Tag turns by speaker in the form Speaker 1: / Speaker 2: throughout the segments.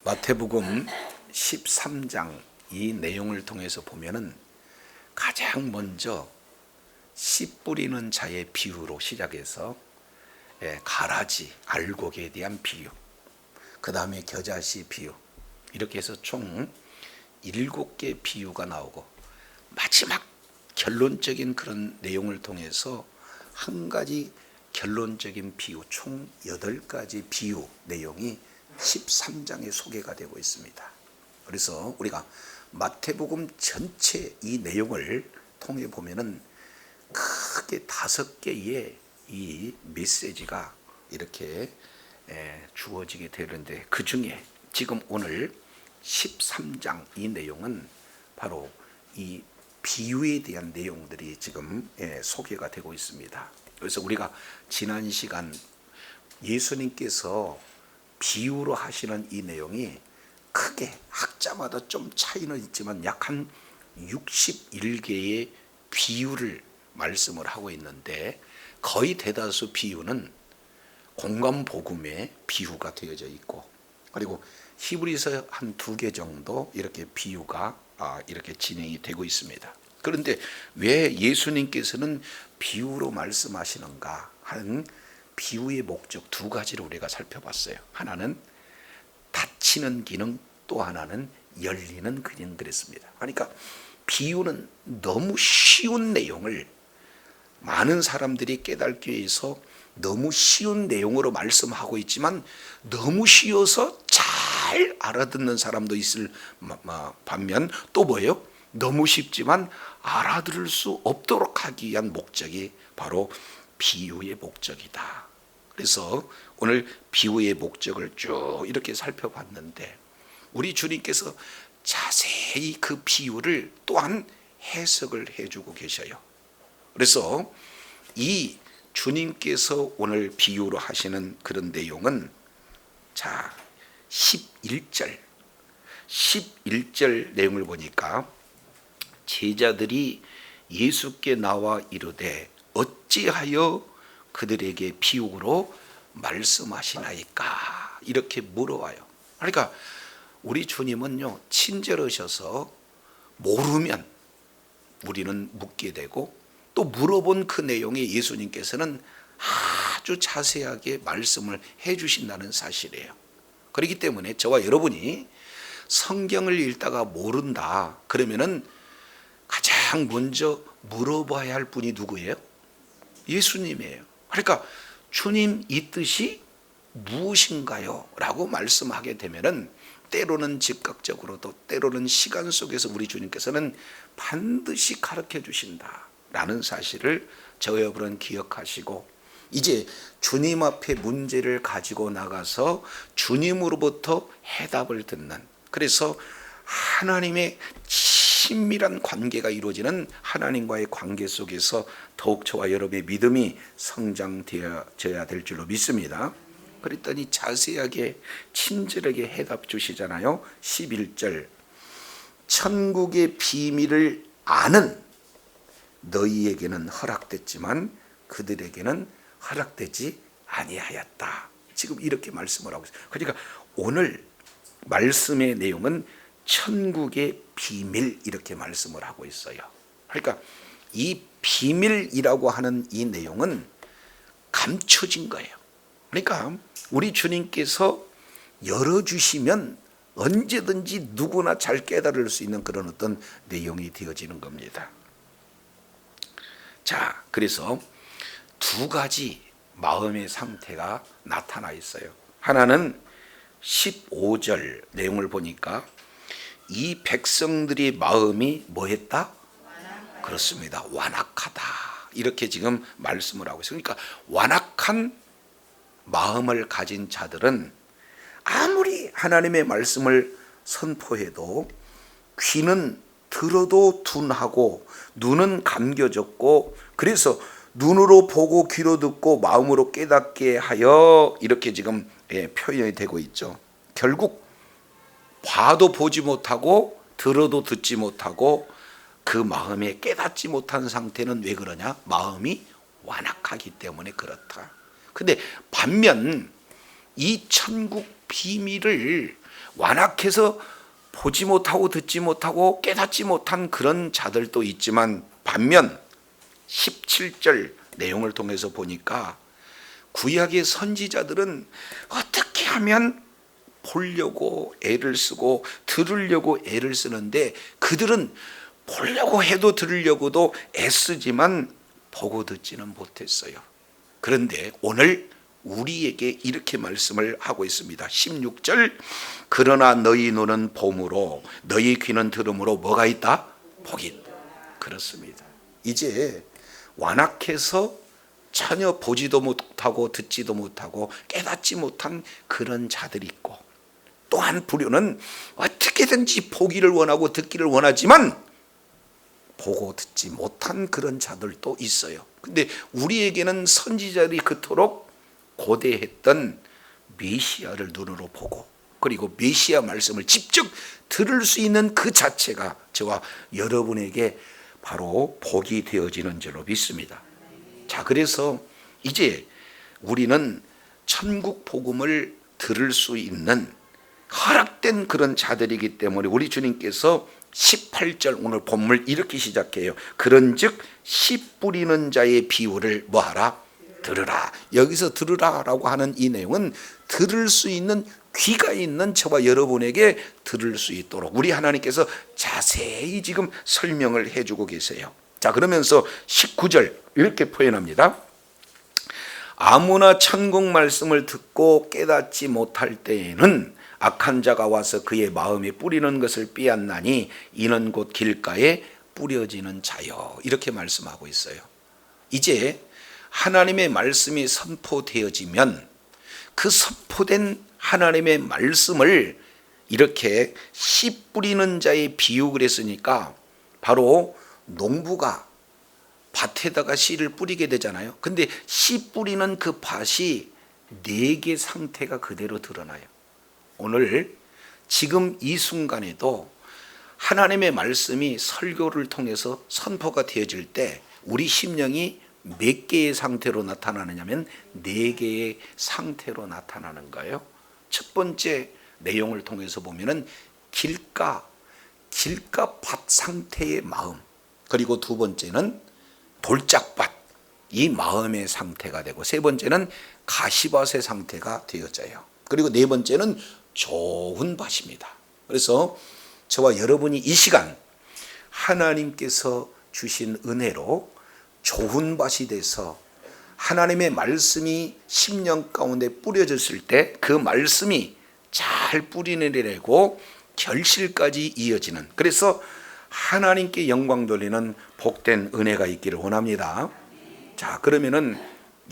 Speaker 1: 마태복음 13장 이 내용을 통해서 보면은 가장 먼저 씨 뿌리는 자의 비유로 시작해서 가라지, 알곡에 대한 비유, 그 다음에 겨자씨 비유, 이렇게 해서 총 7개 비유가 나오고 마지막 결론적인 그런 내용을 통해서 한 가지 결론적인 비유, 총 8가지 비유 내용이 13장에 소개가 되고 있습니다. 그래서 우리가 마태복음 전체 이 내용을 통해 보면은 크게 5개의 이 메시지가 이렇게 주어지게 되는데, 그 중에 지금 오늘 13장 이 내용은 바로 이 비유에 대한 내용들이 지금 소개가 되고 있습니다. 그래서 우리가 지난 시간 예수님께서 비유로 하시는 이 내용이 크게 학자마다 좀 차이는 있지만 약 한 61개의 비유를 말씀을 하고 있는데, 거의 대다수 비유는 공감복음의 비유가 되어져 있고, 그리고 히브리서 한 2개 정도 이렇게 비유가 이렇게 진행이 되고 있습니다. 그런데 왜 예수님께서는 비유로 말씀하시는가 하는 비유의 목적 2가지를 우리가 살펴봤어요. 하나는 닫히는 기능, 또 하나는 열리는 기능 그랬습니다. 그러니까 비유는 너무 쉬운 내용을 많은 사람들이 깨닫기 위해서 너무 쉬운 내용으로 말씀하고 있지만, 너무 쉬워서 잘 알아듣는 사람도 있을 반면, 또 뭐예요? 너무 쉽지만 알아들을 수 없도록 하기 위한 목적이 바로 비유의 목적이다. 그래서 오늘 비유의 목적을 쭉 이렇게 살펴봤는데, 우리 주님께서 자세히 그 비유를 또한 해석을 해주고 계셔요. 그래서 이 주님께서 오늘 비유로 하시는 그런 내용은, 자, 11절 내용을 보니까, 제자들이 예수께 나와 이르되 어찌하여 그들에게 비유로 말씀하시나이까, 이렇게 물어와요. 그러니까 우리 주님은요, 친절하셔서 모르면 우리는 묻게 되고, 또 물어본 그 내용에 예수님께서는 아주 자세하게 말씀을 해 주신다는 사실이에요. 그렇기 때문에 저와 여러분이 성경을 읽다가 모른다 그러면은 가장 먼저 물어봐야 할 분이 누구예요? 예수님이에요. 그러니까 주님 이 뜻이 무엇인가요? 라고 말씀하게 되면은 때로는 즉각적으로도, 때로는 시간 속에서 우리 주님께서는 반드시 가르쳐 주신다라는 사실을 저와 여러분은 기억하시고, 이제 주님 앞에 문제를 가지고 나가서 주님으로부터 해답을 듣는, 그래서 하나님의 친밀한 관계가 이루어지는 하나님과의 관계 속에서 더욱 저와 여러분의 믿음이 성장되어야 될 줄로 믿습니다. 그랬더니 자세하게 친절하게 해답 주시잖아요. 11절, 천국의 비밀을 아는 너희에게는 허락됐지만 그들에게는 허락되지 아니하였다. 지금 이렇게 말씀을 하고 있어요. 그러니까 오늘 말씀의 내용은 천국의 비밀, 이렇게 말씀을 하고 있어요. 그러니까 이 비밀이라고 하는 이 내용은 감춰진 거예요. 그러니까 우리 주님께서 열어주시면 언제든지 누구나 잘 깨달을 수 있는 그런 어떤 내용이 되어지는 겁니다. 자, 그래서 2가지 마음의 상태가 나타나 있어요. 하나는 15절 내용을 보니까, 이 백성들의 마음이 뭐했다? 그렇습니다. 완악하다. 이렇게 지금 말씀을 하고 있어요. 그러니까 완악한 마음을 가진 자들은 아무리 하나님의 말씀을 선포해도 귀는 들어도 둔하고 눈은 감겨졌고, 그래서 눈으로 보고 귀로 듣고 마음으로 깨닫게 하여, 이렇게 지금 표현이 되고 있죠. 결국 봐도 보지 못하고 들어도 듣지 못하고 그 마음에 깨닫지 못한 상태는 왜 그러냐? 마음이 완악하기 때문에 그렇다. 근데 반면 이 천국 비밀을 완악해서 보지 못하고 듣지 못하고 깨닫지 못한 그런 자들도 있지만, 반면 17절 내용을 통해서 보니까 구약의 선지자들은 어떻게 하면 보려고 애를 쓰고 들으려고 애를 쓰는데, 그들은 보려고 해도 들으려고도 애쓰지만 보고 듣지는 못했어요. 그런데 오늘 우리에게 이렇게 말씀을 하고 있습니다. 16절, 그러나 너희 눈은 봄으로 너희 귀는 들음으로 뭐가 있다? 복이 있다. 그렇습니다. 이제 완악해서 전혀 보지도 못하고 듣지도 못하고 깨닫지 못한 그런 자들이 있고, 또 한 부류는 어떻게든지 보기를 원하고 듣기를 원하지만 보고 듣지 못한 그런 자들도 있어요. 근데 우리에게는 선지자들이 그토록 고대했던 메시아를 눈으로 보고, 그리고 메시아 말씀을 직접 들을 수 있는 그 자체가 저와 여러분에게 바로 복이 되어지는 줄로 믿습니다. 자, 그래서 이제 우리는 천국 복음을 들을 수 있는 허락된 그런 자들이기 때문에 우리 주님께서 18절 오늘 본문 이렇게 시작해요. 그런즉 씨 뿌리는 자의 비유를 뭐하라? 들으라. 여기서 들으라라고 하는 이 내용은 들을 수 있는 귀가 있는 저와 여러분에게 들을 수 있도록 우리 하나님께서 자세히 지금 설명을 해주고 계세요. 자, 그러면서 19절 이렇게 표현합니다. 아무나 천국 말씀을 듣고 깨닫지 못할 때에는 악한 자가 와서 그의 마음에 뿌리는 것을 빼앗나니 이는 곧 길가에 뿌려지는 자요. 이렇게 말씀하고 있어요. 이제 하나님의 말씀이 선포되어지면 그 선포된 하나님의 말씀을 이렇게 씨 뿌리는 자의 비유를 했으니까, 바로 농부가 밭에다가 씨를 뿌리게 되잖아요. 근데 씨 뿌리는 그 밭이 4개 상태가 그대로 드러나요. 오늘 지금 이 순간에도 하나님의 말씀이 설교를 통해서 선포가 되어질 때 우리 심령이 몇 개의 상태로 나타나느냐면 4개의 상태로 나타나는 거예요. 첫 번째 내용을 통해서 보면은 길가 밭 상태의 마음, 그리고 두 번째는 돌짝밭, 이 마음의 상태가 되고, 세 번째는 가시밭의 상태가 되어져요. 그리고 네 번째는 좋은 밭입니다. 그래서 저와 여러분이 이 시간 하나님께서 주신 은혜로 좋은 밭이 돼서 하나님의 말씀이 심령 가운데 뿌려졌을 때 그 말씀이 잘 뿌리내리고 결실까지 이어지는, 그래서 하나님께 영광 돌리는 복된 은혜가 있기를 원합니다. 자, 그러면은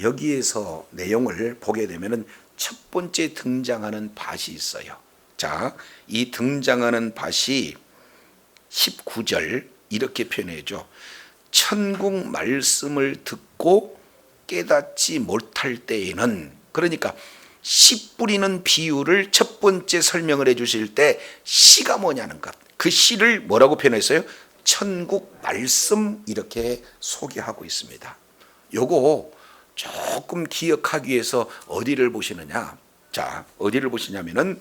Speaker 1: 여기에서 내용을 보게 되면은 첫 번째 등장하는 밭이 있어요. 자, 이 등장하는 밭이 19절 이렇게 표현해줘. 천국 말씀을 듣고 깨닫지 못할 때에는, 그러니까 씨 뿌리는 비유를 첫 번째 설명을 해 주실 때 씨가 뭐냐는 것, 그 씨를 뭐라고 표현했어요? 천국 말씀, 이렇게 소개하고 있습니다. 요거 조금 기억하기 위해서 어디를 보시느냐? 자, 어디를 보시냐면은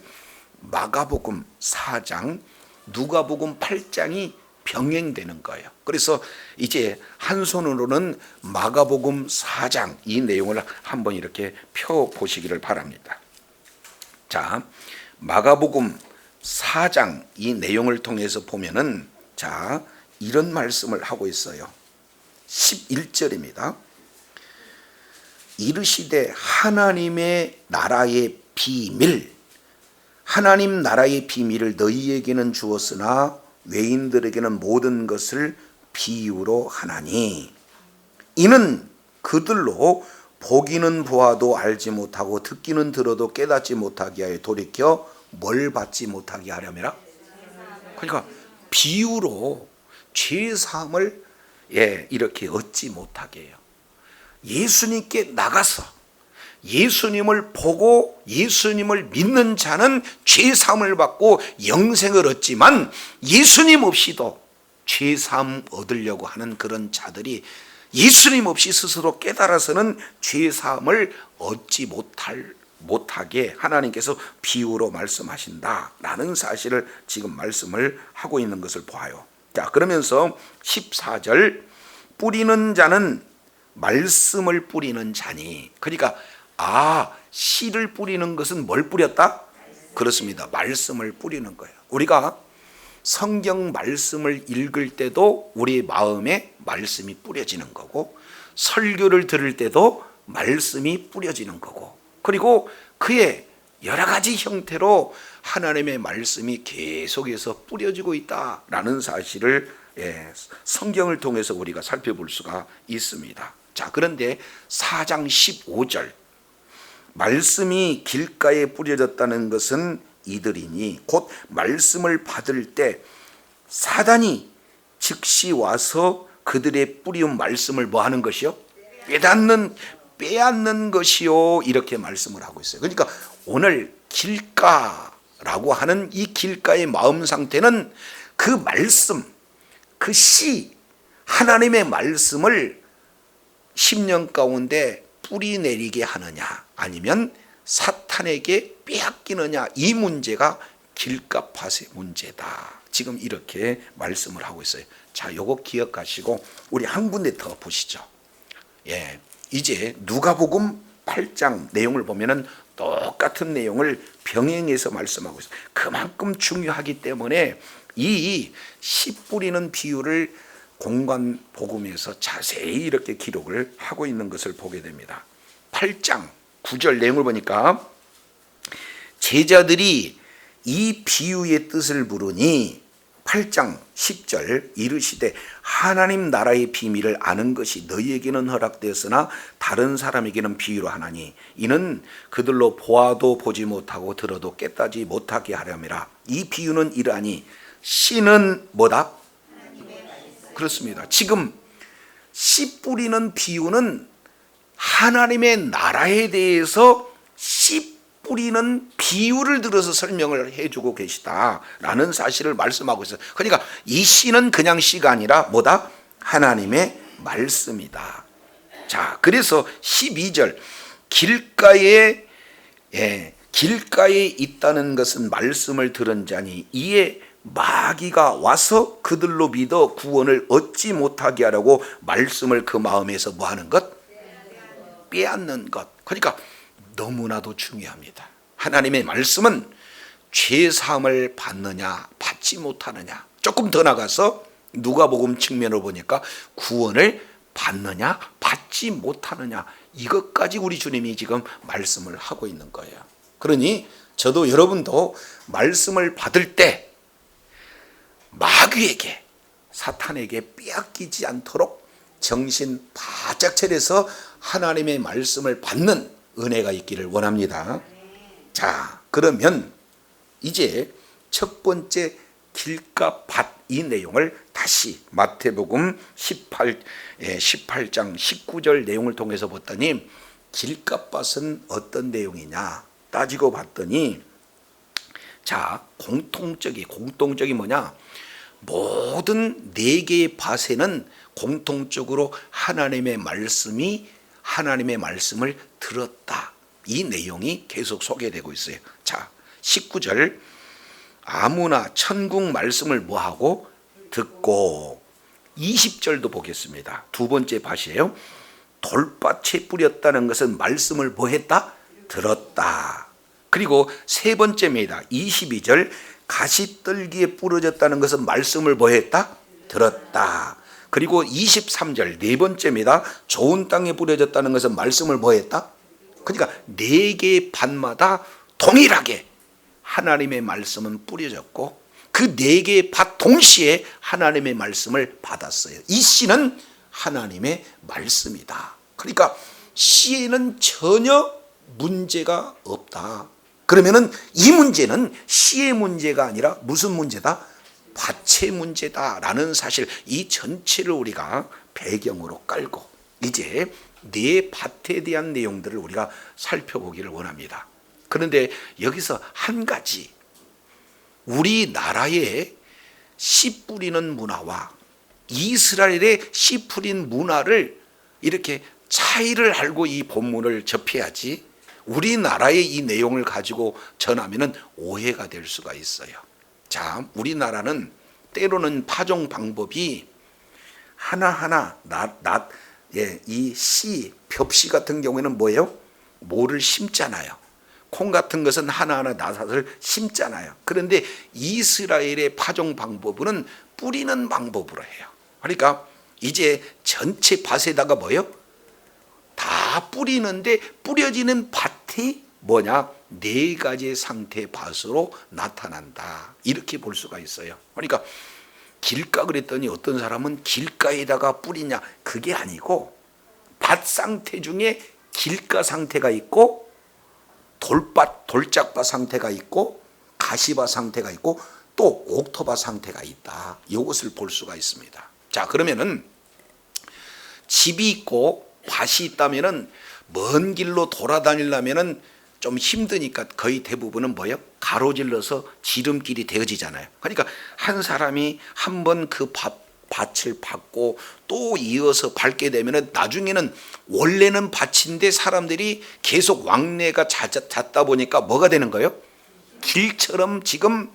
Speaker 1: 마가복음 4장, 누가복음 8장이 병행되는 거예요. 그래서 이제 한 손으로는 마가복음 4장 이 내용을 한번 이렇게 펴 보시기를 바랍니다. 자, 마가복음 4장 이 내용을 통해서 보면은, 자, 이런 말씀을 하고 있어요. 11절입니다. 이르시되 하나님의 나라의 비밀, 하나님 나라의 비밀을 너희에게는 주었으나 외인들에게는 모든 것을 비유로 하나니, 이는 그들로 보기는 보아도 알지 못하고 듣기는 들어도 깨닫지 못하게 하여 돌이켜 뭘 받지 못하게 하려면라. 그러니까 비유로 죄사함을 이렇게 얻지 못하게 해요. 예수님께 나가서 예수님을 보고 예수님을 믿는 자는 죄사함을 받고 영생을 얻지만, 예수님 없이도 죄사함 얻으려고 하는 그런 자들이 예수님 없이 스스로 깨달아서는 죄사함을 얻지 못할 못하게 하나님께서 비유로 말씀하신다라는 사실을 지금 말씀을 하고 있는 것을 보아요. 자, 그러면서 14절, 뿌리는 자는 말씀을 뿌리는 자니. 그러니까 씨를 뿌리는 것은 뭘 뿌렸다? 그렇습니다. 말씀을 뿌리는 거예요. 우리가 성경 말씀을 읽을 때도 우리 마음에 말씀이 뿌려지는 거고, 설교를 들을 때도 말씀이 뿌려지는 거고, 그리고 그의 여러 가지 형태로 하나님의 말씀이 계속해서 뿌려지고 있다라는 사실을 성경을 통해서 우리가 살펴볼 수가 있습니다. 자, 그런데 4장 15절, 말씀이 길가에 뿌려졌다는 것은 이들이니 곧 말씀을 받을 때 사단이 즉시 와서 그들의 뿌리운 말씀을 뭐 하는 것이요? 빼앗는 것이요, 이렇게 말씀을 하고 있어요. 그러니까 오늘 길가라고 하는 이 길가의 마음 상태는 그 말씀, 그 하나님의 말씀을 10년 가운데 뿌리 내리게 하느냐, 아니면 사탄에게 빼앗기느냐, 이 문제가 길가밭의 문제다. 지금 이렇게 말씀을 하고 있어요. 자, 요거 기억하시고 우리 한 군데 더 보시죠. 이제 누가복음 8장 내용을 보면은 똑같은 내용을 병행해서 말씀하고 있어요. 그만큼 중요하기 때문에 이 씨 뿌리는 비유를 공관 복음에서 자세히 이렇게 기록을 하고 있는 것을 보게 됩니다. 8장 9절 내용을 보니까 제자들이 이 비유의 뜻을 물으니 8장 10절 이르시되 하나님 나라의 비밀을 아는 것이 너희에게는 허락되었으나 다른 사람에게는 비유로 하나니 이는 그들로 보아도 보지 못하고 들어도 깨닫지 못하게 하려니라. 이 비유는 이러하니 씨는 뭐다? 그렇습니다. 지금 씨 뿌리는 비유는 하나님의 나라에 대해서 씨 뿌리는 비유를 들어서 설명을 해주고 계시다라는 사실을 말씀하고 있어요. 그러니까 이 씨는 그냥 씨가 아니라 뭐다? 하나님의 말씀이다. 자, 그래서 12절, 길가에 있다는 것은 말씀을 들은 자니 이에 마귀가 와서 그들로 믿어 구원을 얻지 못하게 하라고 말씀을 그 마음에서 뭐 하는 것? 빼앗는 것. 그러니까 너무나도 중요합니다. 하나님의 말씀은 죄사함을 받느냐 받지 못하느냐, 조금 더 나가서 누가복음 측면으로 보니까 구원을 받느냐 받지 못하느냐, 이것까지 우리 주님이 지금 말씀을 하고 있는 거예요. 그러니 저도 여러분도 말씀을 받을 때 마귀에게, 사탄에게 빼앗기지 않도록 정신 바짝 차려서 하나님의 말씀을 받는 은혜가 있기를 원합니다. 자, 그러면 이제 첫 번째 길가밭, 이 내용을 다시 마태복음 18장 19절 내용을 통해서 봤더니 길가밭은 어떤 내용이냐 따지고 봤더니, 자, 공통적이 뭐냐? 모든 네 개의 밭에는 공통적으로 하나님의 말씀을 들었다. 이 내용이 계속 소개되고 있어요. 자, 19절, 아무나 천국 말씀을 뭐하고? 듣고. 20절도 보겠습니다. 두 번째 밭이에요. 돌밭에 뿌렸다는 것은 말씀을 뭐했다? 들었다. 그리고 세 번째입니다. 22절, 가시떨기에 부러졌다는 것은 말씀을 뭐했다? 들었다. 그리고 23절 네 번째입니다. 좋은 땅에 뿌려졌다는 것은 말씀을 뭐했다? 그러니까 네 개의 밭마다 동일하게 하나님의 말씀은 뿌려졌고 그 네 개의 밭 동시에 하나님의 말씀을 받았어요. 이 씨는 하나님의 말씀이다. 그러니까 씨에는 전혀 문제가 없다. 그러면은 이 문제는 씨의 문제가 아니라 무슨 문제다? 밭의 문제다라는 사실, 이 전체를 우리가 배경으로 깔고 이제 네 밭에 대한 내용들을 우리가 살펴보기를 원합니다. 그런데 여기서 한 가지, 우리나라의 씨 뿌리는 문화와 이스라엘의 씨 뿌린 문화를 이렇게 차이를 알고 이 본문을 접해야지 우리나라의 이 내용을 가지고 전하면은 오해가 될 수가 있어요. 자, 우리나라는 때로는 파종 방법이 하나하나 이 씨, 벽씨 같은 경우에는 뭐예요? 모를 심잖아요. 콩 같은 것은 하나하나 나사를 심잖아요. 그런데 이스라엘의 파종 방법은 뿌리는 방법으로 해요. 그러니까 이제 전체 밭에다가 뭐예요? 다 뿌리는데 뿌려지는 밭이 뭐냐? 네 가지의 상태의 밭으로 나타난다. 이렇게 볼 수가 있어요. 그러니까 길가 그랬더니 어떤 사람은 길가에다가 뿌리냐? 그게 아니고 밭 상태 중에 길가 상태가 있고 돌짝밭 상태가 있고 가시밭 상태가 있고 또 옥토밭 상태가 있다. 이것을 볼 수가 있습니다. 자, 그러면은 집이 있고 밭이 있다면은 먼 길로 돌아다니려면은 좀 힘드니까 거의 대부분은 뭐예요? 가로질러서 지름길이 되어지잖아요. 그러니까 한 사람이 한번 그 밭을 밟고 또 이어서 밟게 되면은 나중에는 원래는 밭인데 사람들이 계속 왕래가 잦다 보니까 뭐가 되는 거예요? 길처럼 지금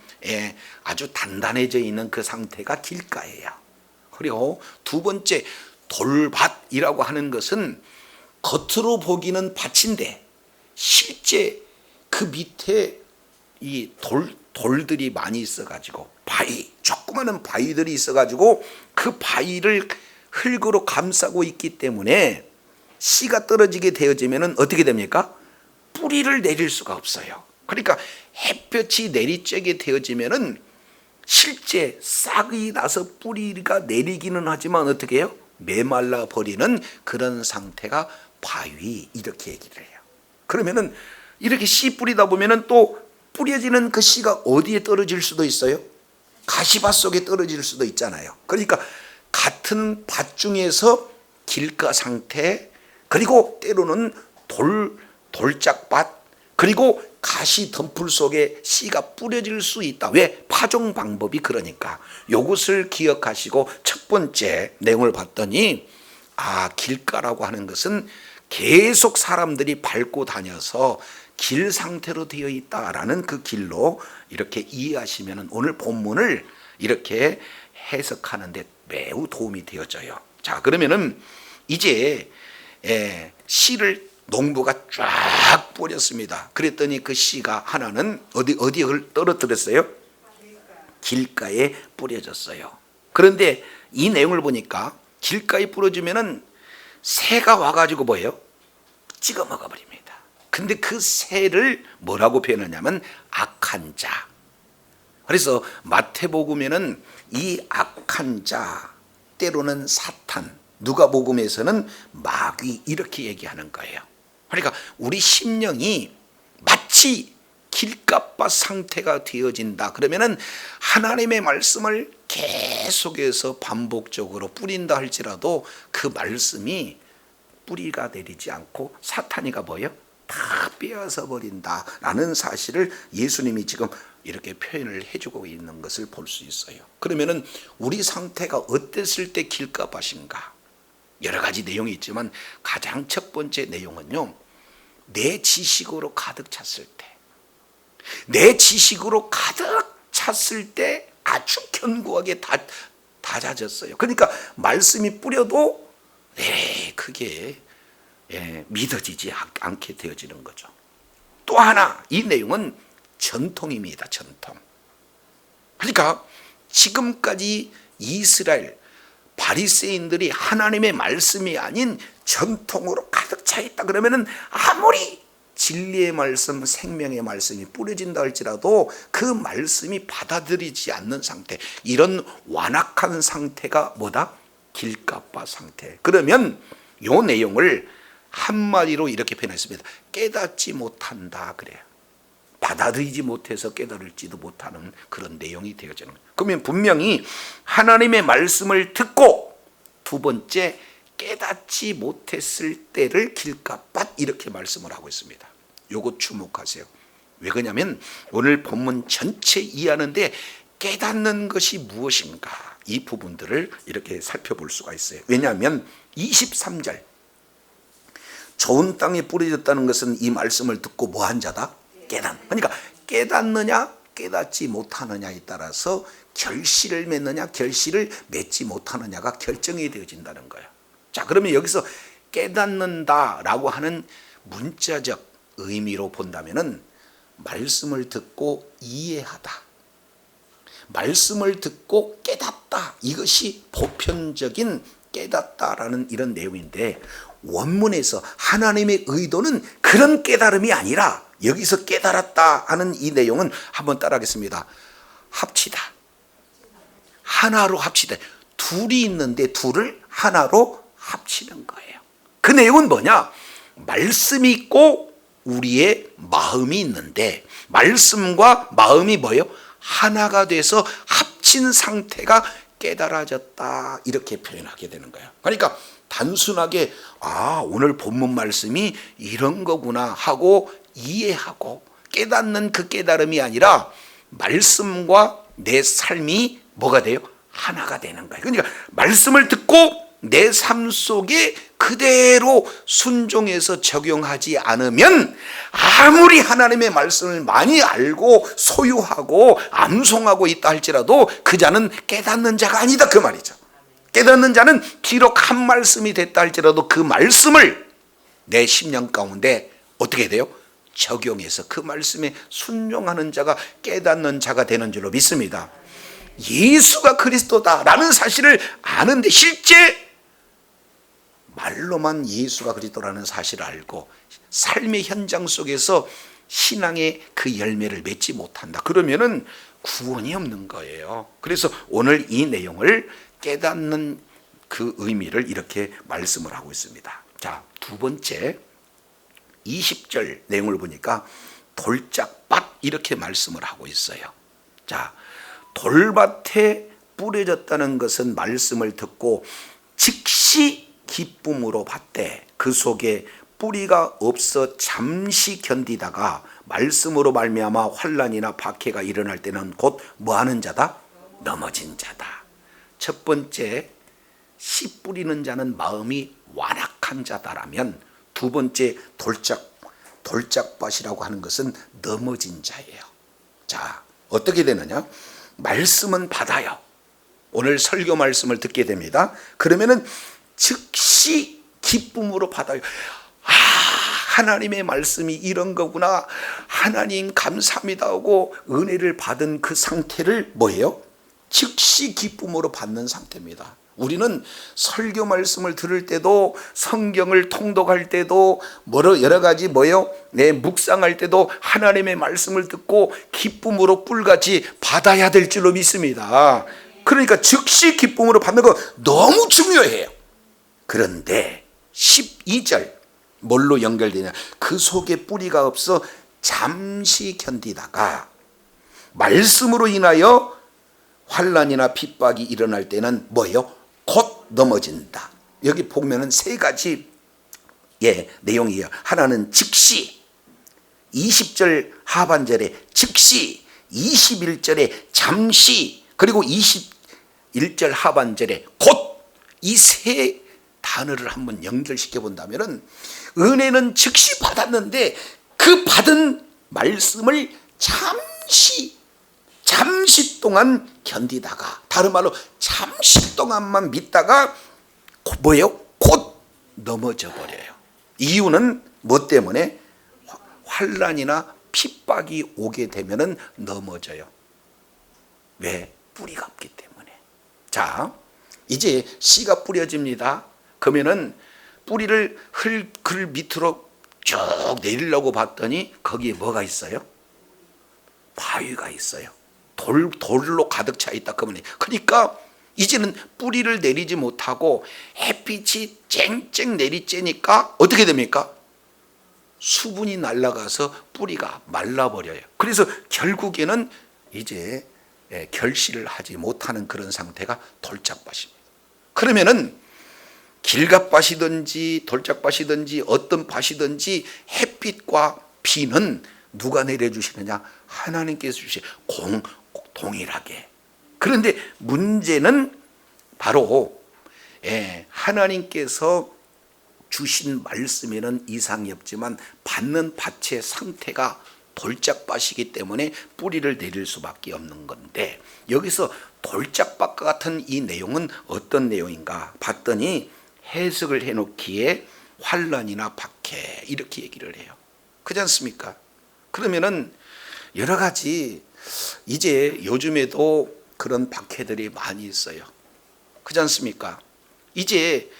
Speaker 1: 아주 단단해져 있는 그 상태가 길가예요. 그리고 두 번째 돌밭이라고 하는 것은 겉으로 보기는 밭인데 실제 그 밑에 이 돌들이 많이 있어가지고 조그마한 바위들이 있어가지고 그 바위를 흙으로 감싸고 있기 때문에 씨가 떨어지게 되어지면 어떻게 됩니까? 뿌리를 내릴 수가 없어요. 그러니까 햇볕이 내리쬐게 되어지면은 실제 싹이 나서 뿌리가 내리기는 하지만 어떻게 해요? 메말라 버리는 그런 상태가 바위, 이렇게 얘기를 해요. 그러면은 이렇게 씨 뿌리다 보면은 또 뿌려지는 그 씨가 어디에 떨어질 수도 있어요? 가시밭 속에 떨어질 수도 있잖아요. 그러니까 같은 밭 중에서 길가 상태, 그리고 때로는 돌짝밭, 그리고 가시 덤불 속에 씨가 뿌려질 수 있다. 왜? 파종 방법이 그러니까. 이것을 기억하시고 첫 번째 내용을 봤더니 길가라고 하는 것은 계속 사람들이 밟고 다녀서 길 상태로 되어 있다라는 그 길로 이렇게 이해하시면 오늘 본문을 이렇게 해석하는 데 매우 도움이 되어져요. 자, 그러면은 이제 씨를 농부가 쫙 뿌렸습니다. 그랬더니 그 씨가 하나는 어디에 떨어뜨렸어요? 길가에 뿌려졌어요. 그런데 이 내용을 보니까 길가에 뿌려지면은 새가 와가지고 뭐예요? 찍어 먹어버립니다. 근데 그 새를 뭐라고 표현하냐면 악한 자. 그래서 마태복음에는 이 악한 자, 때로는 사탄, 누가복음에서는 마귀, 이렇게 얘기하는 거예요. 그러니까 우리 심령이 마치 길가밭 상태가 되어진다. 그러면은 하나님의 말씀을 계속해서 반복적으로 뿌린다 할지라도 그 말씀이 뿌리가 내리지 않고 사탄이가 뭐예요? 다 빼앗아 버린다라는 사실을 예수님이 지금 이렇게 표현을 해주고 있는 것을 볼 수 있어요. 그러면은 우리 상태가 어땠을 때 길가밭인가? 여러 가지 내용이 있지만 가장 첫 번째 내용은요, 내 지식으로 가득 찼을 때, 내 지식으로 가득 찼을 때 아주 견고하게 다져졌어요. 그러니까 말씀이 뿌려도 그게 믿어지지 않게 되어지는 거죠. 또 하나, 이 내용은 전통입니다. 전통. 그러니까 지금까지 이스라엘 바리새인들이 하나님의 말씀이 아닌 전통으로 가득 차 있다 그러면은 아무리 진리의 말씀, 생명의 말씀이 뿌려진다 할지라도 그 말씀이 받아들이지 않는 상태, 이런 완악한 상태가 뭐다? 길가밭 상태. 그러면 이 내용을 한마디로 이렇게 표현했습니다. 깨닫지 못한다 그래요. 받아들이지 못해서 깨달을지도 못하는 그런 내용이 되어지는 거예요. 그러면 분명히 하나님의 말씀을 듣고 두 번째 깨닫지 못했을 때를 길가밭, 이렇게 말씀을 하고 있습니다. 요거 주목하세요. 왜 그러냐면 오늘 본문 전체 이해하는데 깨닫는 것이 무엇인가, 이 부분들을 이렇게 살펴볼 수가 있어요. 왜냐하면 23절 좋은 땅에 뿌려졌다는 것은 이 말씀을 듣고 뭐한 자다? 그러니까 깨닫느냐 깨닫지 못하느냐에 따라서 결실을 맺느냐 결실을 맺지 못하느냐가 결정이 되어진다는 거예요. 자, 그러면 여기서 깨닫는다라고 하는 문자적 의미로 본다면은 말씀을 듣고 이해하다, 말씀을 듣고 깨닫다, 이것이 보편적인 깨닫다라는 이런 내용인데, 원문에서 하나님의 의도는 그런 깨달음이 아니라 여기서 깨달았다 하는 이 내용은 한번 따라하겠습니다. 합치다, 하나로 합치다. 둘이 있는데 둘을 하나로 합치는 거예요. 그 내용은 뭐냐? 말씀이 있고 우리의 마음이 있는데 말씀과 마음이 뭐예요? 하나가 돼서 합친 상태가 깨달아졌다, 이렇게 표현하게 되는 거예요. 그러니까 단순하게 오늘 본문 말씀이 이런 거구나 하고 이해하고 깨닫는 그 깨달음이 아니라 말씀과 내 삶이 뭐가 돼요? 하나가 되는 거예요. 그러니까 말씀을 듣고 내 삶 속에 그대로 순종해서 적용하지 않으면 아무리 하나님의 말씀을 많이 알고 소유하고 암송하고 있다 할지라도 그 자는 깨닫는 자가 아니다, 그 말이죠. 깨닫는 자는 비록 한 말씀이 됐다 할지라도 그 말씀을 내 심령 가운데 어떻게 돼요? 적용해서 그 말씀에 순종하는 자가 깨닫는 자가 되는 줄로 믿습니다. 예수가 그리스도다라는 사실을 아는데 실제 말로만 예수가 그리스도라는 사실을 알고 삶의 현장 속에서 신앙의 그 열매를 맺지 못한다, 그러면은 구원이 없는 거예요. 그래서 오늘 이 내용을 깨닫는 그 의미를 이렇게 말씀을 하고 있습니다. 자, 두 번째 20절 내용을 보니까 돌짝밭 이렇게 말씀을 하고 있어요. 자, 돌밭에 뿌려졌다는 것은 말씀을 듣고 즉시 기쁨으로 받되 그 속에 뿌리가 없어 잠시 견디다가 말씀으로 말미암아 환난이나 박해가 일어날 때는 곧 뭐하는 자다? 넘어진 자다. 첫 번째, 씨 뿌리는 자는 마음이 완악한 자다라면, 두 번째 돌짝밭이라고 하는 것은 넘어진 자예요. 자, 어떻게 되느냐? 말씀은 받아요. 오늘 설교 말씀을 듣게 됩니다. 그러면은 즉시 기쁨으로 받아요. 하나님의 말씀이 이런 거구나, 하나님 감사합니다 하고 은혜를 받은 그 상태를 뭐예요? 즉시 기쁨으로 받는 상태입니다. 우리는 설교 말씀을 들을 때도, 성경을 통독할 때도, 여러 가지 묵상할 때도 하나님의 말씀을 듣고 기쁨으로 꿀같이 받아야 될 줄로 믿습니다. 그러니까 즉시 기쁨으로 받는 거 너무 중요해요. 그런데 12절 뭘로 연결되냐? 그 속에 뿌리가 없어 잠시 견디다가 말씀으로 인하여 환난이나 핍박이 일어날 때는 뭐예요? 곧 넘어진다. 여기 보면은 세 가지 내용이에요. 하나는 즉시, 20절 하반절에 즉시, 21절에 잠시, 그리고 21절 하반절에 곧, 이 세 단어를 한번 연결시켜 본다면은 은혜는 즉시 받았는데 그 받은 말씀을 잠시 동안 견디다가, 다른 말로 잠시 동안만 믿다가 곧 넘어져 버려요. 이유는 뭐 때문에? 환난이나 핍박이 오게 되면은 넘어져요. 왜? 뿌리가 없기 때문에. 자, 이제 씨가 뿌려집니다. 그러면은 뿌리를 흙을 밑으로 쭉 내리려고 봤더니 거기에 뭐가 있어요? 바위가 있어요. 돌로 가득 차 있다. 그러니까 이제는 뿌리를 내리지 못하고 햇빛이 쨍쨍 내리쬐니까 어떻게 됩니까? 수분이 날아가서 뿌리가 말라버려요. 그래서 결국에는 이제 결실을 하지 못하는 그런 상태가 돌짝밭입니다. 그러면은 길갑밭이든지 돌짝밭이든지 어떤 밭이든지 햇빛과 비는 누가 내려주시느냐? 하나님께서 주시 동일하게. 그런데 문제는 바로 하나님께서 주신 말씀에는 이상이 없지만 받는 밭의 상태가 돌짝밭이기 때문에 뿌리를 내릴 수밖에 없는 건데, 여기서 돌짝밭과 같은 이 내용은 어떤 내용인가 봤더니 해석을 해놓기에 환난이나 박해 이렇게 얘기를 해요. 그렇지 않습니까? 그러면은 여러 가지 이제 요즘에도 그런 박해들이 많이 있어요. 그렇지 않습니까? 이제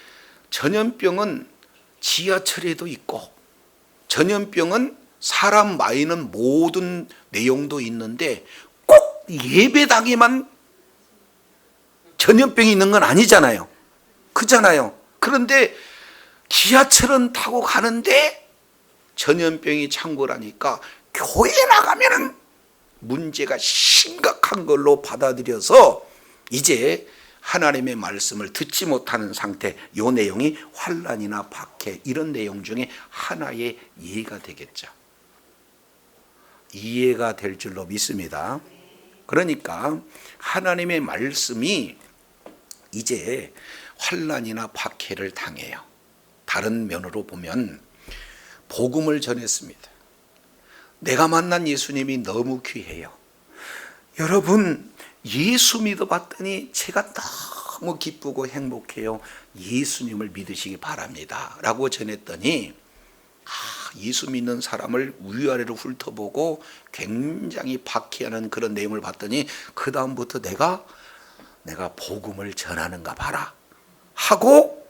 Speaker 1: 전염병은 지하철에도 있고, 전염병은 사람 마이는 모든 내용도 있는데 꼭 예배당에만 전염병이 있는 건 아니잖아요. 그렇잖아요. 그런데 지하철은 타고 가는데 전염병이 창궐하니까 교회 나가면은 문제가 심각한 걸로 받아들여서 이제 하나님의 말씀을 듣지 못하는 상태, 이 내용이 환난이나 박해 이런 내용 중에 하나의 예가 되겠죠. 이해가 될 줄로 믿습니다. 그러니까 하나님의 말씀이 이제 환난이나 박해를 당해요. 다른 면으로 보면 복음을 전했습니다. 내가 만난 예수님이 너무 귀해요. 여러분, 예수 믿어봤더니 제가 너무 기쁘고 행복해요. 예수님을 믿으시기 바랍니다 라고 전했더니 예수 믿는 사람을 위아래로 훑어보고 굉장히 박해하는 그런 내용을 봤더니 그 다음부터 내가 복음을 전하는가 봐라 하고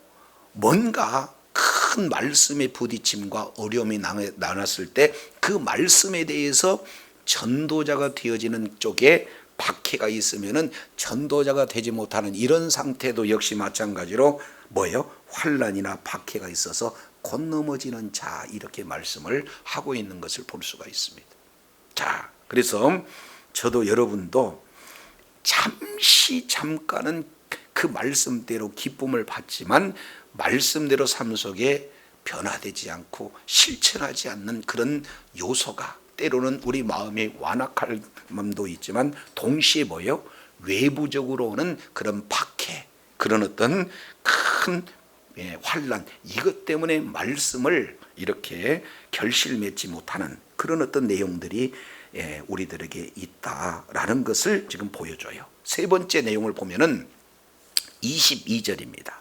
Speaker 1: 뭔가 큰 말씀의 부딪힘과 어려움이 나눴을 때 그 말씀에 대해서 전도자가 되어지는 쪽에 박해가 있으면은 전도자가 되지 못하는 이런 상태도 역시 마찬가지로 뭐예요? 환난이나 박해가 있어서 곧 넘어지는 자, 이렇게 말씀을 하고 있는 것을 볼 수가 있습니다. 자, 그래서 저도 여러분도 잠깐은 그 말씀대로 기쁨을 받지만 말씀대로 삶 속에 변화되지 않고 실천하지 않는 그런 요소가 때로는 우리 마음에 완악할 마음도 있지만 동시에 뭐예요? 외부적으로 오는 그런 박해, 그런 어떤 큰 환난, 이것 때문에 말씀을 이렇게 결실 맺지 못하는 그런 어떤 내용들이 우리들에게 있다라는 것을 지금 보여줘요. 세 번째 내용을 보면은 22절입니다.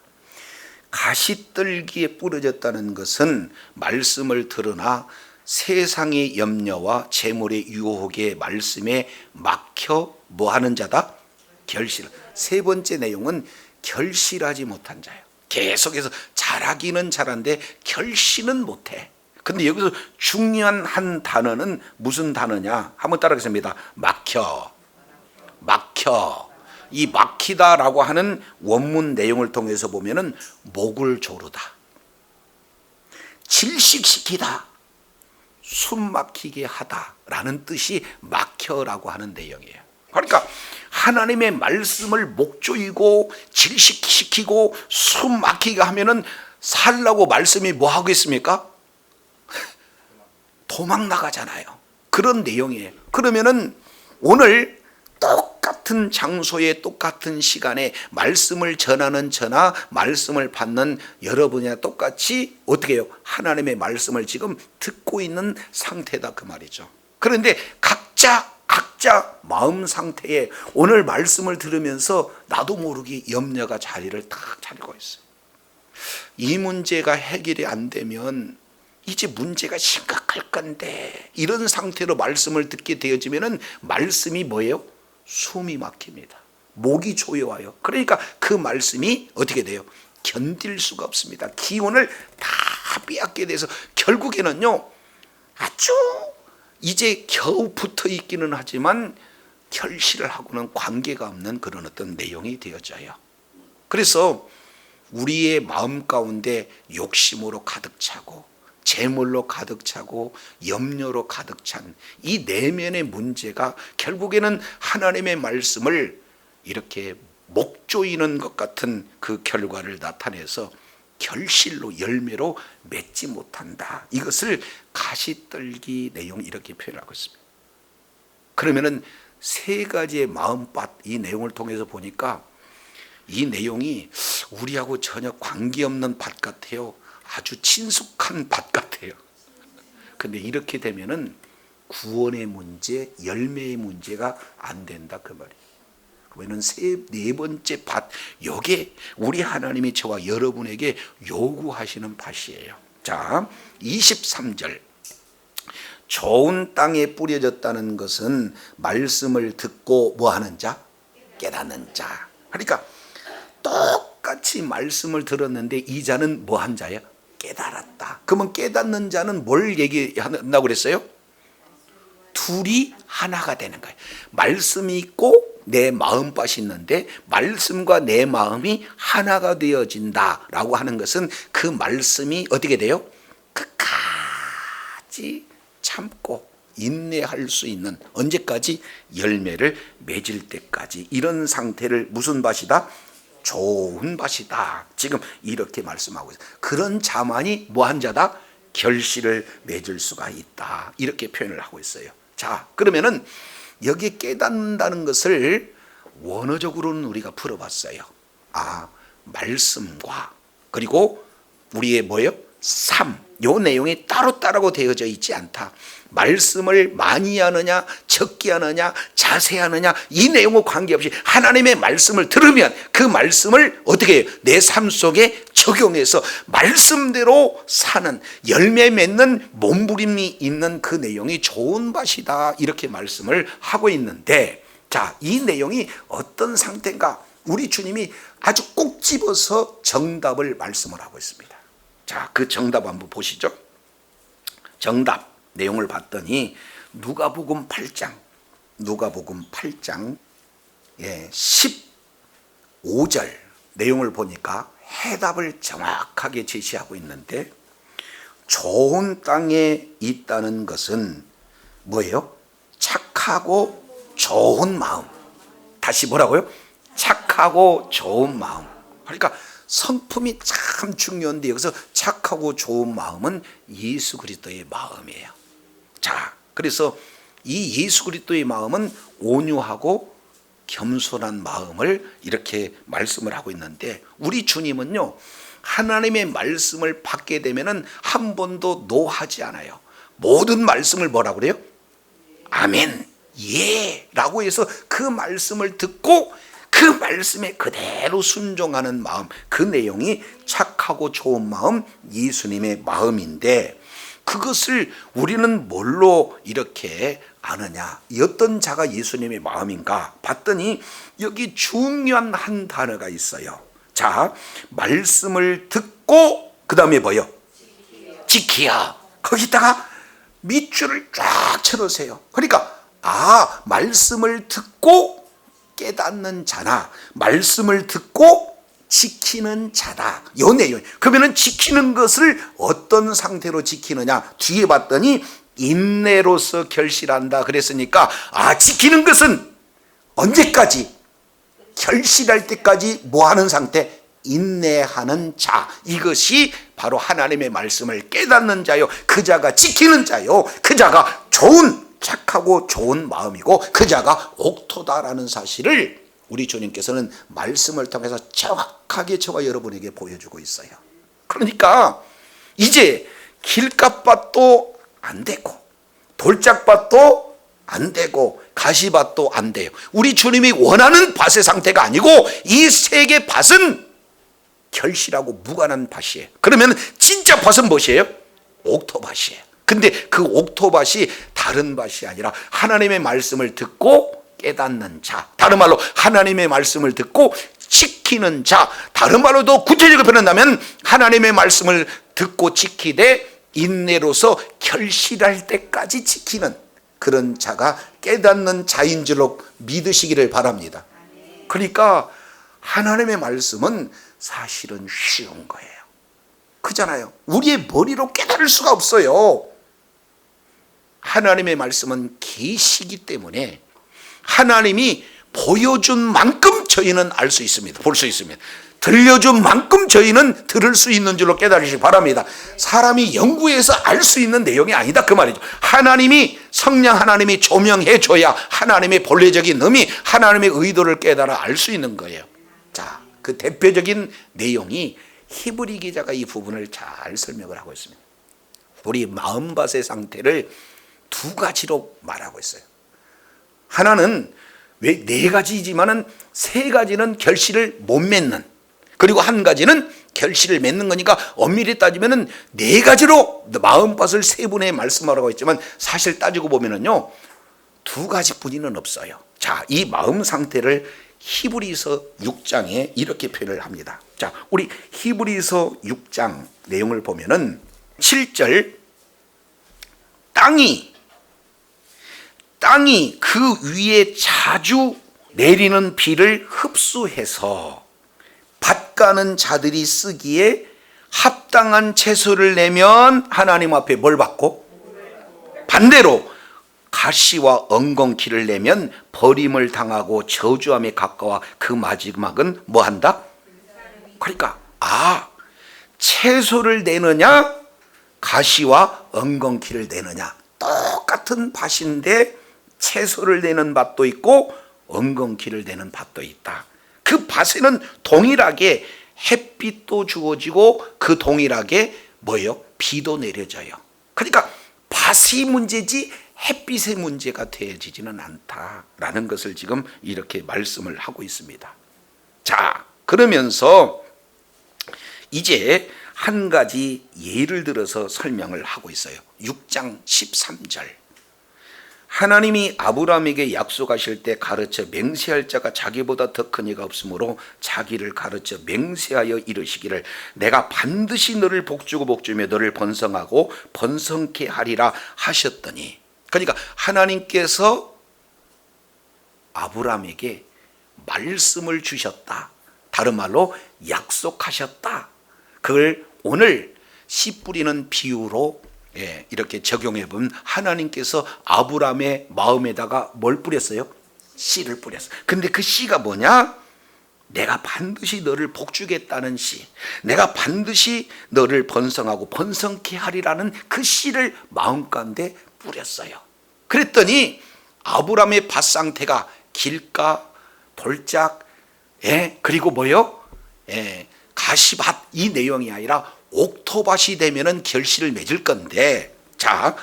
Speaker 1: 가시떨기에 부러졌다는 것은 말씀을 들으나 세상의 염려와 재물의 유혹의 말씀에 막혀 뭐하는 자다? 결실. 세 번째 내용은 결실하지 못한 자예요. 계속해서 잘하기는 잘하는데 결실은 못해. 근데 여기서 중요한 한 단어는 무슨 단어냐? 한번 따라하겠습니다. 막혀. 이 막히다라고 하는 원문 내용을 통해서 보면은 목을 조르다, 질식시키다, 숨 막히게 하다라는 뜻이 막혀라고 하는 내용이에요. 그러니까 하나님의 말씀을 목 조이고 질식시키고 숨 막히게 하면은 살라고 말씀이 뭐 하고 있습니까? 도망 나가잖아요. 그런 내용이에요. 그러면은 오늘 똑같은 장소에 똑같은 시간에 말씀을 전하는 저나 말씀을 받는 여러분이나 똑같이 어떻게 해요? 하나님의 말씀을 지금 듣고 있는 상태다 그 말이죠. 그런데 각자 마음 상태에 오늘 말씀을 들으면서 나도 모르게 염려가 자리를 딱 차리고 있어요. 이 문제가 해결이 안 되면 이제 문제가 심각할 건데, 이런 상태로 말씀을 듣게 되어지면은 말씀이 뭐예요? 숨이 막힙니다. 목이 조여와요. 그러니까 그 말씀이 어떻게 돼요? 견딜 수가 없습니다. 기운을 다 빼앗게 돼서 결국에는요, 아주 이제 겨우 붙어 있기는 하지만 결실을 하고는 관계가 없는 그런 어떤 내용이 되어져요. 그래서 우리의 마음 가운데 욕심으로 가득 차고 재물로 가득 차고 염려로 가득 찬 이 내면의 문제가 결국에는 하나님의 말씀을 이렇게 목 조이는 것 같은 그 결과를 나타내서 결실로 열매로 맺지 못한다. 이것을 가시떨기 내용 이렇게 표현하고 있습니다. 그러면은 세 가지의 마음밭, 이 내용을 통해서 보니까 이 내용이 우리하고 전혀 관계없는 밭 같아요. 아주 친숙한 밭 같아요. 근데 이렇게 되면은 구원의 문제, 열매의 문제가 안 된다 그 말이에요. 그러면 네 번째 밭, 요게 우리 하나님이 저와 여러분에게 요구하시는 밭이에요. 자, 23절. 좋은 땅에 뿌려졌다는 것은 말씀을 듣고 뭐 하는 자? 깨닫는 자. 그러니까 똑같이 말씀을 들었는데 이 자는 뭐 한 자예요? 깨달았다. 그러면 깨닫는 자는 뭘 얘기한다고 그랬어요? 둘이 하나가 되는 거예요. 말씀이 있고 내 마음밭이 있는데 말씀과 내 마음이 하나가 되어진다라고 하는 것은 그 말씀이 어떻게 돼요? 끝까지 참고 인내할 수 있는, 언제까지? 열매를 맺을 때까지. 이런 상태를 무슨 밭이다? 좋은 밭이다. 지금 이렇게 말씀하고 있어요. 그런 자만이 뭐한 자다? 결실을 맺을 수가 있다. 이렇게 표현을 하고 있어요. 자, 그러면은 여기에 깨닫는다는 것을 원어적으로는 우리가 풀어봤어요. 아, 말씀과 그리고 우리의 뭐예요? 삶, 요 내용이 따로따로 되어져 있지 않다. 말씀을 많이 하느냐 적게 하느냐 자세하느냐 이 내용과 관계없이 하나님의 말씀을 들으면 그 말씀을 어떻게 해요? 내 삶 속에 적용해서 말씀대로 사는, 열매 맺는 몸부림이 있는 그 내용이 좋은 밭이다. 이렇게 말씀을 하고 있는데, 자, 이 내용이 어떤 상태인가? 우리 주님이 아주 꼭 집어서 정답을 말씀을 하고 있습니다. 자, 그 정답 한번 보시죠. 정답 내용을 봤더니 누가복음 8장 15절 내용을 보니까 해답을 정확하게 제시하고 있는데, 좋은 땅에 있다는 것은 뭐예요? 착하고 좋은 마음. 다시 뭐라고요? 착하고 좋은 마음. 그러니까 성품이 참 중요한데 여기서 착하고 좋은 마음은 예수 그리스도의 마음이에요. 자, 그래서 이 예수 그리스도의 마음은 온유하고 겸손한 마음을 이렇게 말씀을 하고 있는데, 우리 주님은요 하나님의 말씀을 받게 되면은 한 번도 노하지 않아요. 모든 말씀을 뭐라고 그래요? 아멘, 예 라고 해서 그 말씀을 듣고 그 말씀에 그대로 순종하는 마음, 그 내용이 착하고 좋은 마음, 예수님의 마음인데, 그것을 우리는 뭘로 이렇게 아느냐? 어떤 자가 예수님의 마음인가 봤더니 여기 중요한 한 단어가 있어요. 자, 말씀을 듣고 그 다음에 뭐요? 지키야. 거기다가 밑줄을 쫙 쳐놓으세요. 그러니까 말씀을 듣고 깨닫는 자나 말씀을 듣고 지키는 자다. 요 내용. 그러면은 지키는 것을 어떤 상태로 지키느냐? 뒤에 봤더니 인내로서 결실한다 그랬으니까, 지키는 것은 언제까지? 결실할 때까지 뭐 하는 상태? 인내하는 자. 이것이 바로 하나님의 말씀을 깨닫는 자요, 그 자가 지키는 자요, 그 자가 착하고 좋은 마음이고 그 자가 옥토다라는 사실을 우리 주님께서는 말씀을 통해서 정확하게 저와 여러분에게 보여주고 있어요. 그러니까 이제 길값밭도 안 되고 돌짝밭도 안 되고 가시밭도 안 돼요. 우리 주님이 원하는 밭의 상태가 아니고 이 세 개 밭은 결실하고 무관한 밭이에요. 그러면 진짜 밭은 무엇이에요? 옥토밭이에요. 근데 그 옥토밭이 다른 밭이 아니라 하나님의 말씀을 듣고 깨닫는 자, 다른 말로 하나님의 말씀을 듣고 지키는 자, 다른 말로 더 구체적으로 표현한다면 하나님의 말씀을 듣고 지키되 인내로서 결실할 때까지 지키는 그런 자가 깨닫는 자인 줄로 믿으시기를 바랍니다. 그러니까 하나님의 말씀은 사실은 쉬운 거예요. 그잖아요. 우리의 머리로 깨달을 수가 없어요. 하나님의 말씀은 계시기 때문에 하나님이 보여준 만큼 저희는 알 수 있습니다. 볼 수 있습니다. 들려준 만큼 저희는 들을 수 있는 줄로 깨달으시기 바랍니다. 사람이 연구해서 알 수 있는 내용이 아니다 그 말이죠. 하나님이, 성령 하나님이 조명해 줘야 하나님의 본래적인 의미, 하나님의 의도를 깨달아 알 수 있는 거예요. 자, 그 대표적인 내용이 히브리 기자가 이 부분을 잘 설명을 하고 있습니다. 우리 마음밭의 상태를 두 가지로 말하고 있어요. 하나는 왜 네 가지지만은 세 가지는 결실을 못 맺는, 그리고 한 가지는 결실을 맺는 거니까 엄밀히 따지면은 네 가지로 마음밭을 세 분에 말씀하라고 했지만 사실 따지고 보면은요 두 가지뿐이는 없어요. 자, 이 마음 상태를 히브리서 6장에 이렇게 표현을 합니다. 자, 우리 히브리서 6장 내용을 보면은 7절 땅이 그 위에 자주 내리는 비를 흡수해서 밭가는 자들이 쓰기에 합당한 채소를 내면 하나님 앞에 뭘 받고, 반대로 가시와 엉겅퀴를 내면 버림을 당하고 저주함에 가까워 그 마지막은 뭐 한다? 그러니까 채소를 내느냐 가시와 엉겅퀴를 내느냐, 똑같은 밭인데 채소를 내는 밭도 있고 엉겅퀴를 내는 밭도 있다. 그 밭에는 동일하게 햇빛도 주어지고 그 동일하게 뭐예요? 비도 내려져요. 그러니까 밭이 문제지 햇빛의 문제가 되어지지는 않다라는 것을 지금 이렇게 말씀을 하고 있습니다. 자, 그러면서 이제 한 가지 예를 들어서 설명을 하고 있어요. 6장 13절. 하나님이 아브라함에게 약속하실 때 가르쳐 맹세할 자가 자기보다 더 큰 이가 없으므로 자기를 가르쳐 맹세하여 이르시기를 내가 반드시 너를 복주고 복주며 너를 번성하고 번성케 하리라 하셨더니, 그러니까 하나님께서 아브라함에게 말씀을 주셨다, 다른 말로 약속하셨다. 그걸 오늘 씨 뿌리는 비유로 이렇게 적용해 보면 하나님께서 아브라함의 마음에다가 뭘 뿌렸어요? 씨를 뿌렸어요. 근데 그 씨가 뭐냐? 내가 반드시 너를 복주겠다는 씨, 내가 반드시 너를 번성하고 번성케 하리라는 그 씨를 마음가운데 뿌렸어요. 그랬더니 아브라함의 밭 상태가 길가, 돌짝, 그리고 뭐요? 가시밭, 이 내용이 아니라 옥토밭이 되면은 결실을 맺을 건데, 자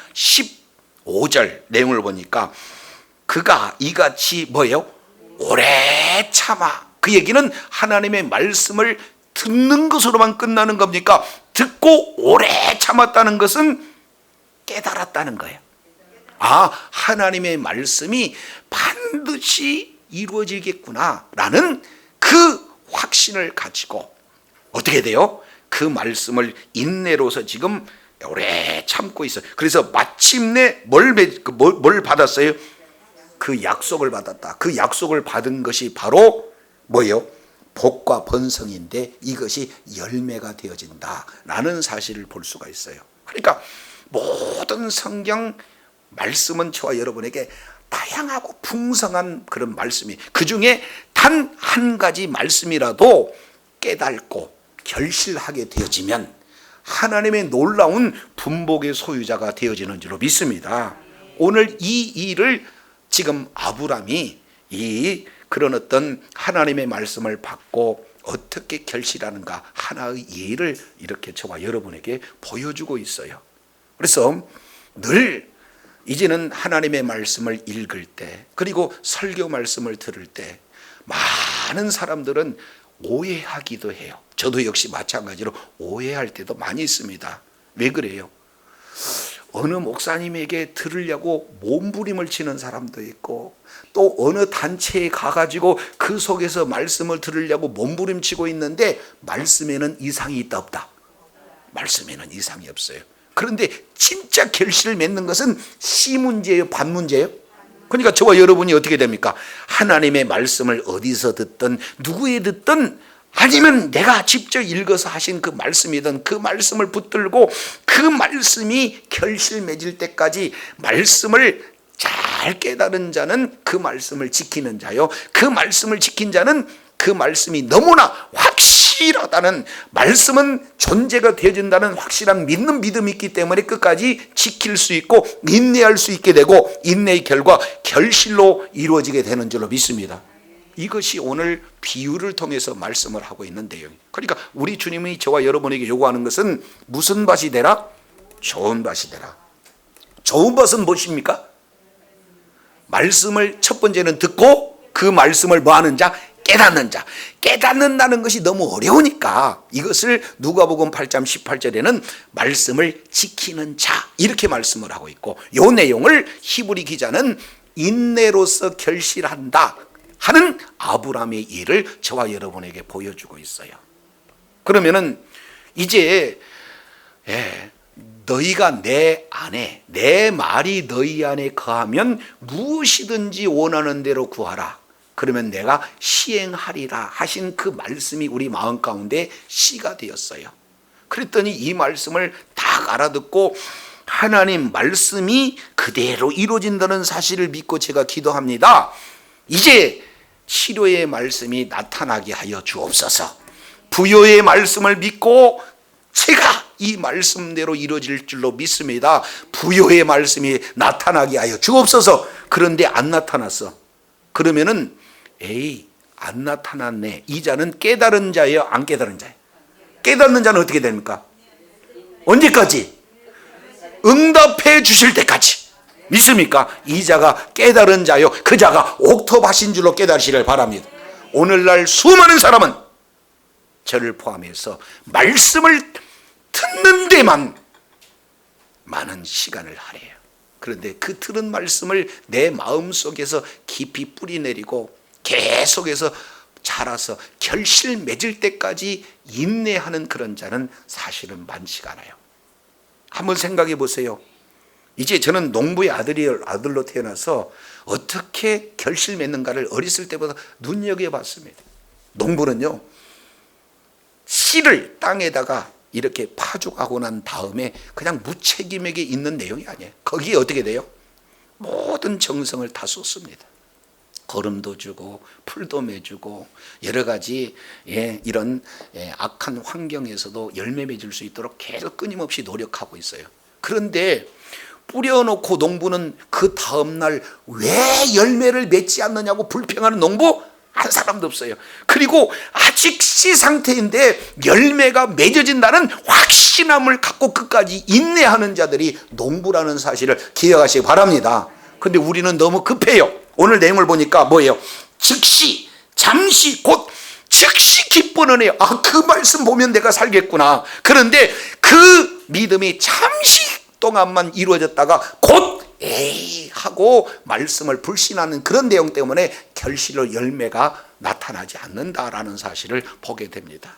Speaker 1: 15절 내용을 보니까 그가 이같이 뭐예요? 오래 참아. 그 얘기는 하나님의 말씀을 듣는 것으로만 끝나는 겁니까? 듣고 오래 참았다는 것은 깨달았다는 거예요. 하나님의 말씀이 반드시 이루어지겠구나 라는 그 확신을 가지고 어떻게 돼요? 그 말씀을 인내로서 지금 오래 참고 있어요. 그래서 마침내 뭘 받았어요? 그 약속을 받았다. 그 약속을 받은 것이 바로 뭐예요? 복과 번성인데 이것이 열매가 되어진다라는 사실을 볼 수가 있어요. 그러니까 모든 성경 말씀은 저와 여러분에게 다양하고 풍성한 그런 말씀이, 그 중에 단 한 가지 말씀이라도 깨닫고 결실하게 되어지면 하나님의 놀라운 분복의 소유자가 되어지는 줄로 믿습니다. 오늘 이 일을 지금 아브라함이 그런 어떤 하나님의 말씀을 받고 어떻게 결실하는가 하나의 예를 이렇게 저와 여러분에게 보여주고 있어요. 그래서 늘 이제는 하나님의 말씀을 읽을 때, 그리고 설교 말씀을 들을 때 많은 사람들은 오해하기도 해요. 저도 역시 마찬가지로 오해할 때도 많이 있습니다. 왜 그래요? 어느 목사님에게 들으려고 몸부림을 치는 사람도 있고, 또 어느 단체에 가가지고 그 속에서 말씀을 들으려고 몸부림치고 있는데 말씀에는 이상이 있다 없다? 말씀에는 이상이 없어요. 그런데 진짜 결실을 맺는 것은 씨 문제예요, 밭 문제예요? 그러니까 저와 여러분이 어떻게 됩니까? 하나님의 말씀을 어디서 듣든 누구에 듣든, 아니면 내가 직접 읽어서 하신 그 말씀이든 그 말씀을 붙들고 그 말씀이 결실 맺을 때까지 말씀을 잘 깨달은 자는 그 말씀을 지키는 자요, 그 말씀을 지킨 자는 그 말씀이 너무나 확실하다는, 말씀은 존재가 되어진다는 확실한 믿는 믿음이 있기 때문에 끝까지 지킬 수 있고 인내할 수 있게 되고, 인내의 결과 결실로 이루어지게 되는 줄로 믿습니다. 이것이 오늘 비유를 통해서 말씀을 하고 있는 내용이에요. 그러니까 우리 주님이 저와 여러분에게 요구하는 것은 무슨 밭이 되라? 좋은 밭이 되라. 좋은 밭은 무엇입니까? 말씀을 첫 번째는 듣고 그 말씀을 뭐하는 자? 깨닫는 자. 깨닫는다는 것이 너무 어려우니까 이것을 누가복음 8장 18절에는 말씀을 지키는 자 이렇게 말씀을 하고 있고, 이 내용을 히브리 기자는 인내로서 결실한다 하는 아브라함의 일을 저와 여러분에게 보여주고 있어요. 그러면은 이제 너희가 내 안에, 내 말이 너희 안에 거하면 무엇이든지 원하는 대로 구하라. 그러면 내가 시행하리라 하신 그 말씀이 우리 마음 가운데 씨가 되었어요. 그랬더니 이 말씀을 딱 알아듣고 하나님 말씀이 그대로 이루어진다는 사실을 믿고 제가 기도합니다. 이제 치료의 말씀이 나타나게 하여 주옵소서. 부요의 말씀을 믿고 제가 이 말씀대로 이루어질 줄로 믿습니다. 부요의 말씀이 나타나게 하여 주옵소서. 그런데 안 나타났어. 그러면은 안 나타났네. 이 자는 깨달은 자예요? 안 깨달은 자예요? 깨닫는 자는 어떻게 됩니까? 언제까지? 응답해 주실 때까지. 믿습니까? 이 자가 깨달은 자요, 그 자가 옥토밭인 줄로 깨달으시길 바랍니다. 오늘날 수많은 사람은 저를 포함해서 말씀을 듣는 데만 많은 시간을 할애해요. 그런데 그 들은 말씀을 내 마음속에서 깊이 뿌리내리고 계속해서 자라서 결실 맺을 때까지 인내하는 그런 자는 사실은 많지가 않아요. 한번 생각해 보세요. 이제 저는 농부의 아들로 태어나서 어떻게 결실 맺는가를 어렸을 때보다 눈여겨봤습니다. 농부는요, 씨를 땅에다가 이렇게 파죽하고 난 다음에 그냥 무책임하게 있는 내용이 아니에요. 거기에 어떻게 돼요? 모든 정성을 다 쏟습니다. 거름도 주고 풀도 매주고 여러 가지 이런 악한 환경에서도 열매 맺을 수 있도록 계속 끊임없이 노력하고 있어요. 그런데 뿌려놓고 농부는 그 다음날 왜 열매를 맺지 않느냐고 불평하는 농부 한 사람도 없어요. 그리고 아직 씨 상태인데 열매가 맺어진다는 확신함을 갖고 끝까지 인내하는 자들이 농부라는 사실을 기억하시기 바랍니다. 근데 우리는 너무 급해요. 오늘 내용을 보니까 뭐예요? 즉시, 잠시, 곧 즉시 기뻐는 해요. 그 말씀 보면 내가 살겠구나. 그런데 그 믿음이 잠시 동안만 이루어졌다가 곧 하고 말씀을 불신하는 그런 내용 때문에 결실로 열매가 나타나지 않는다라는 사실을 보게 됩니다.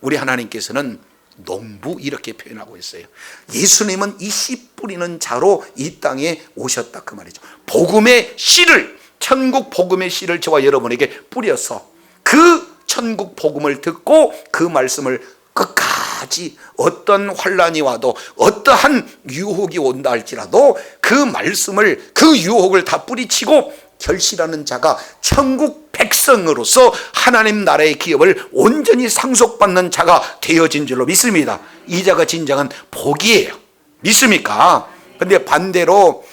Speaker 1: 우리 하나님께서는 농부 이렇게 표현하고 있어요. 예수님은 이 씨 뿌리는 자로 이 땅에 오셨다 그 말이죠. 복음의 씨를, 천국 복음의 씨를 저와 여러분에게 뿌려서 그 천국 복음을 듣고 그 말씀을 끝까지 어떤 환난이 와도 어떠한 유혹이 온다 할지라도 그 말씀을, 그 유혹을 다 뿌리치고 결실하는 자가 천국 백성으로서 하나님 나라의 기업을 온전히 상속받는 자가 되어진 줄로 믿습니다. 이 자가 진정한 복이에요. 믿습니까? 근데 반대로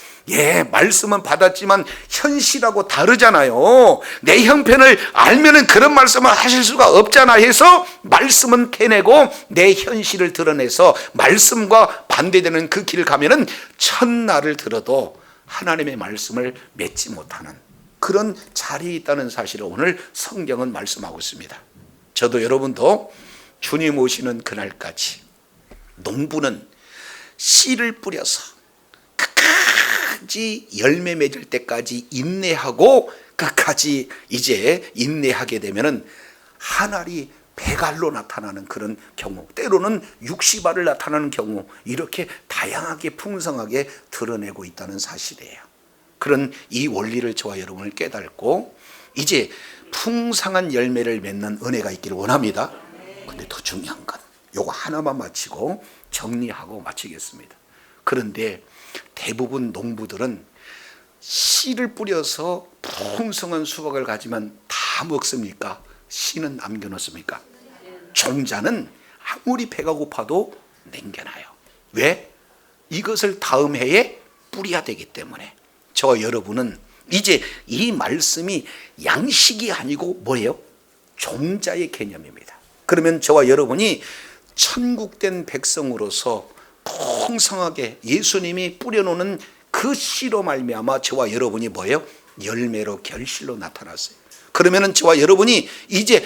Speaker 1: 말씀은 받았지만 현실하고 다르잖아요. 내 형편을 알면은 그런 말씀을 하실 수가 없잖아 해서 말씀은 캐내고 내 현실을 드러내서 말씀과 반대되는 그 길을 가면은 첫날을 들어도 하나님의 말씀을 맺지 못하는 그런 자리에 있다는 사실을 오늘 성경은 말씀하고 있습니다. 저도 여러분도 주님 오시는 그날까지 농부는 씨를 뿌려서 끝까지 열매 맺을 때까지 인내하고 끝까지 이제 인내하게 되면은 한 알이 백알로 나타나는 그런 경우, 때로는 60알을 나타나는 경우, 이렇게 다양하게 풍성하게 드러내고 있다는 사실이에요. 그런 이 원리를 저와 여러분을 깨닫고 이제 풍성한 열매를 맺는 은혜가 있기를 원합니다. 근데 더 중요한 건 요거 하나만 마치고 정리하고 마치겠습니다. 그런데 대부분 농부들은 씨를 뿌려서 풍성한 수확을 가지면 다 먹습니까? 씨는 남겨놓습니까? 종자는 아무리 배가 고파도 남겨놔요. 왜? 이것을 다음 해에 뿌려야 되기 때문에. 저와 여러분은 이제 이 말씀이 양식이 아니고 뭐예요? 종자의 개념입니다. 그러면 저와 여러분이 천국된 백성으로서 풍성하게 예수님이 뿌려놓는 그 씨로 말미암아 저와 여러분이 뭐예요? 열매로 결실로 나타났어요. 그러면은 저와 여러분이 이제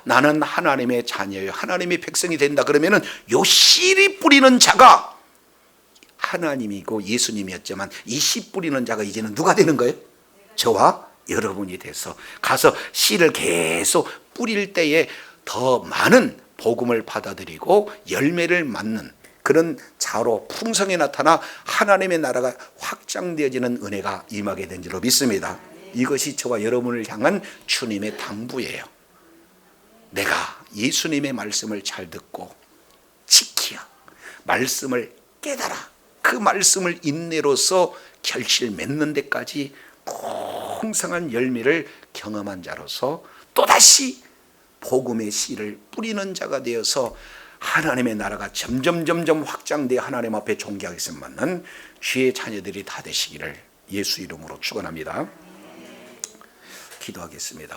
Speaker 1: 나는 하나님의 자녀예요, 하나님의 백성이 된다. 그러면은 요 씨를 뿌리는 자가 하나님이고 예수님이었지만 이 씨 뿌리는 자가 이제는 누가 되는 거예요? 저와 여러분이 돼서 가서 씨를 계속 뿌릴 때에 더 많은 복음을 받아들이고 열매를 맺는 그런 자로 풍성히 나타나 하나님의 나라가 확장되어지는 은혜가 임하게 된 줄로 믿습니다. 이것이 저와 여러분을 향한 주님의 당부예요. 내가 예수님의 말씀을 잘 듣고 지키어 말씀을 깨달아 그 말씀을 인내로서 결실 맺는 데까지 풍성한 열매를 경험한 자로서 또다시 복음의 씨를 뿌리는 자가 되어서 하나님의 나라가 점점 확장되어 하나님 앞에 존귀하게 받는 주의 자녀들이 다 되시기를 예수 이름으로 축원합니다. 기도하겠습니다.